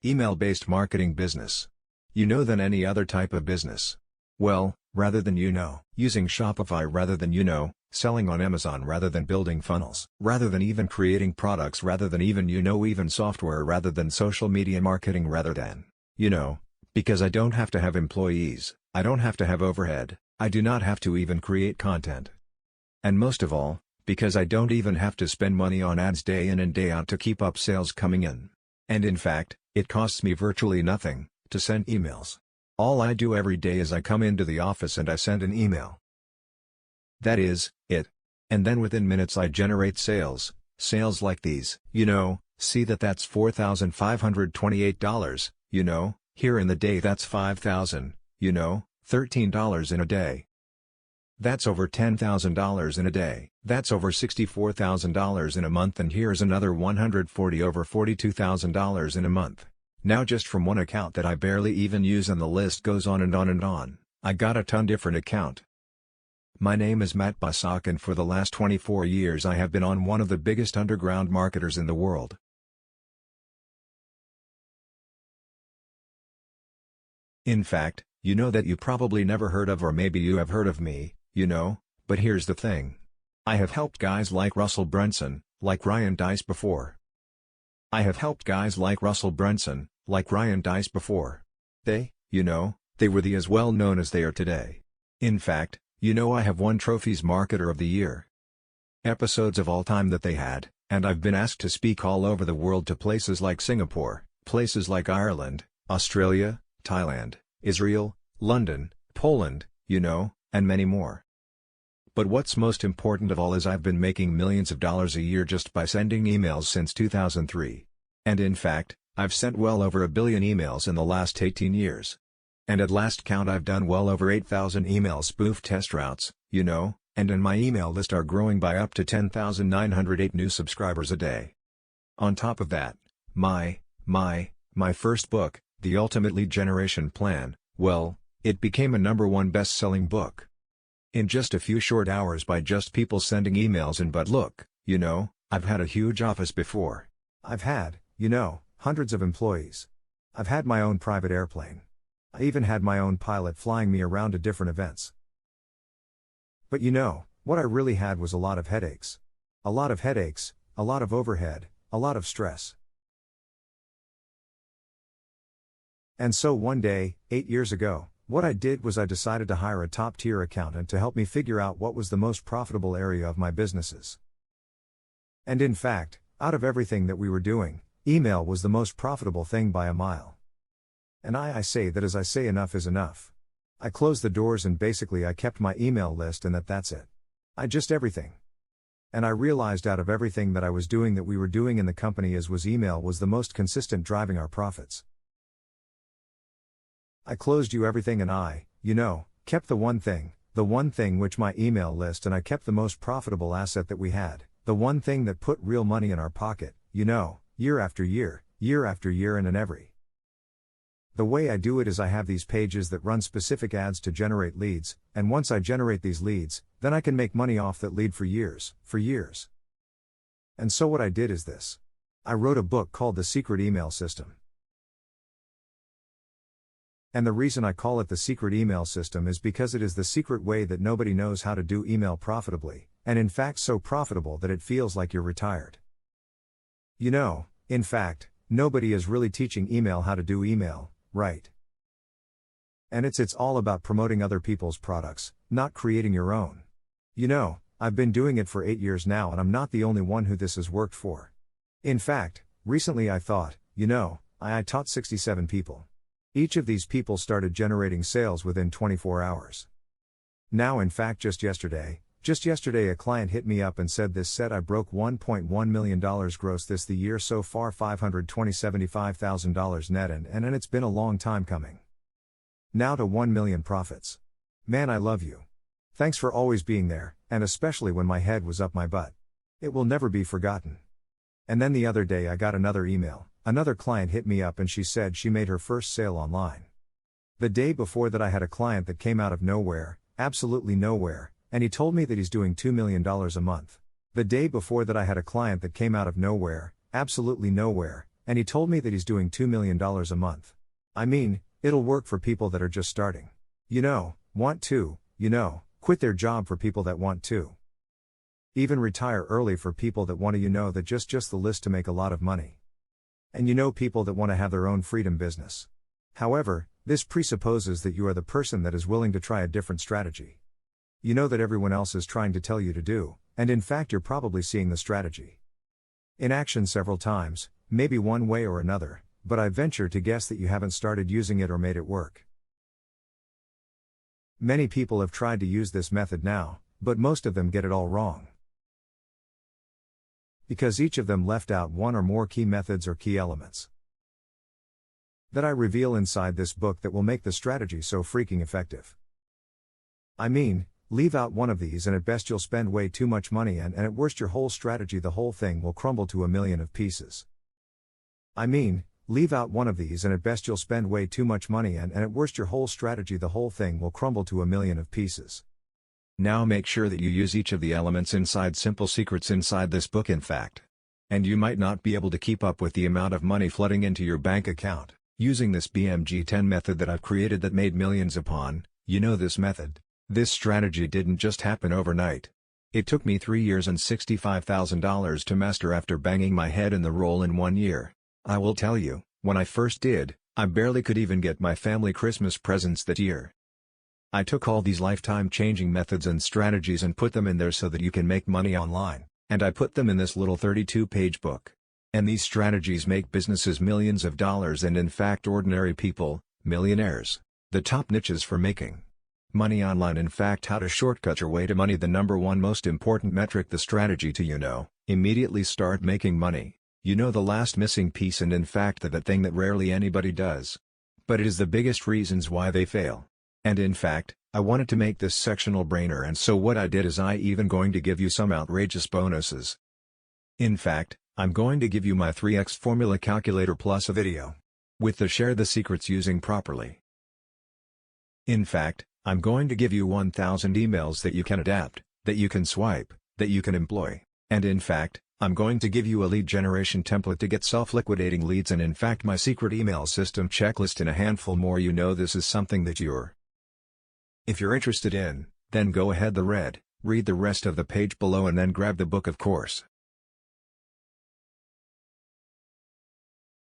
Email-based marketing business. Than any other type of business. Well, rather than using Shopify rather than selling on Amazon rather than building funnels, rather than even creating products rather than even software rather than social media marketing rather than, because I don't have to have employees, I don't have to have overhead, I do not have to even create content. And most of all, because I don't even have to spend money on ads day in and day out to keep up sales coming in. And in fact, it costs me virtually nothing to send emails. All I do every day is I come into the office and I send an email. That is it. And then within minutes I generate sales like these. See that's $4,528, here in the day that's $5,000, $13 in a day. That's over $10,000 in a day. That's over $64,000 in a month, and here's another $140 over $42,000 in a month. Now just from one account that I barely even use, and the list goes on and on and on. I got a ton different account. My name is Matt Basak, and for the last 24 years I have been on one of the biggest underground marketers in the world. In fact, that you probably never heard of, or maybe you have heard of me, but here's the thing. I have helped guys like Russell Brunson, like Ryan Deiss before. I have helped guys like Russell Brunson, like Ryan Deiss before. They were the as well known as they are today. In fact, I have won trophies Marketer of the Year episodes of all time that they had, and I've been asked to speak all over the world to places like Singapore, places like Ireland, Australia, Thailand, Israel, London, Poland, and many more. But what's most important of all is I've been making millions of dollars a year just by sending emails since 2003. And in fact, I've sent well over 1 billion emails in the last 18 years. And at last count I've done well over 8,000 email spoof test routes, and in my email list are growing by up to 10,908 new subscribers a day. On top of that, my first book, The Ultimate Lead Generation Plan, well, it became a #1 best-selling book. In just a few short hours by just people sending emails in. But look, I've had a huge office before. I've had, hundreds of employees. I've had my own private airplane. I even had my own pilot flying me around to different events. But what I really had was a lot of headaches. A lot of headaches, a lot of overhead, a lot of stress. And so one day, 8 years ago, what I did was I decided to hire a top-tier accountant to help me figure out what was the most profitable area of my businesses. And in fact, out of everything that we were doing, email was the most profitable thing by a mile. And I say that as I say enough is enough. I closed the doors and basically I kept my email list, and that's it. Everything. And I realized out of everything that I was doing that we were doing in the company was email was the most consistent driving our profits. I closed everything, and I, kept the one thing which my email list, and I kept the most profitable asset that we had, the one thing that put real money in our pocket, year after year, year after year, and in every. The way I do it is I have these pages that run specific ads to generate leads, and once I generate these leads, then I can make money off that lead for years. And so what I did is this. I wrote a book called The Secret Email System. And the reason I call it The Secret Email System is because it is the secret way that nobody knows how to do email profitably, and in fact so profitable that it feels like you're retired. In fact, nobody is really teaching email how to do email, right? And it's all about promoting other people's products, not creating your own. I've been doing it for 8 years now, and I'm not the only one who this has worked for. In fact, recently I thought, I taught 67 people. Each of these people started generating sales within 24 hours. Now in fact just yesterday a client hit me up and said I broke $1.1 million gross the year so far, $575,000 net, and it's been a long time coming. Now to 1 million profits. Man, I love you. Thanks for always being there, and especially when my head was up my butt. It will never be forgotten. And then the other day I got another email. Another client hit me up and she said she made her first sale online. The day before that I had a client that came out of nowhere, absolutely nowhere, and he told me that he's doing $2 million a month. The day before that I had a client that came out of nowhere, absolutely nowhere, and he told me that he's doing $2 million a month. I mean, it'll work for people that are just starting. Want to, quit their job for people that want to. Even retire early for people that want to, that just the list to make a lot of money. And people that want to have their own freedom business. However, this presupposes that you are the person that is willing to try a different strategy. That everyone else is trying to tell you to do, and in fact you're probably seeing the strategy in action several times, maybe one way or another, but I venture to guess that you haven't started using it or made it work. Many people have tried to use this method now, but most of them get it all wrong. Because each of them left out one or more key methods or key elements that I reveal inside this book that will make the strategy so freaking effective. I mean, leave out one of these and at best you'll spend way too much money and at worst your whole strategy, the whole thing will crumble to a million of pieces. I mean, leave out one of these and at best you'll spend way too much money and at worst your whole strategy, the whole thing will crumble to a million of pieces. Now make sure that you use each of the elements inside simple secrets inside this book in fact. And you might not be able to keep up with the amount of money flooding into your bank account, using this BMG10 method that I've created that made millions upon, this method. This strategy didn't just happen overnight. It took me 3 years and $65,000 to master after banging my head in the roll in 1 year. I will tell you, when I first did, I barely could even get my family Christmas presents that year. I took all these lifetime-changing methods and strategies and put them in there so that you can make money online, and I put them in this little 32-page book. And these strategies make businesses millions of dollars and in fact ordinary people, millionaires, the top niches for making money online. In fact, how to shortcut your way to money, the number one most important metric, the strategy to immediately start making money. The last missing piece, and in fact that thing that rarely anybody does. But it is the biggest reasons why they fail. And in fact, I wanted to make this sectional brainer, and so what I did is I even going to give you some outrageous bonuses. In fact, I'm going to give you my 3x formula calculator plus a video with the share the secrets using properly. In fact, I'm going to give you 1,000 emails that you can adapt, that you can swipe, that you can employ, and in fact, I'm going to give you a lead generation template to get self-liquidating leads, and in fact my secret email system checklist and a handful more. This is something that if you're interested in, then go ahead read the rest of the page below and then grab the book, of course.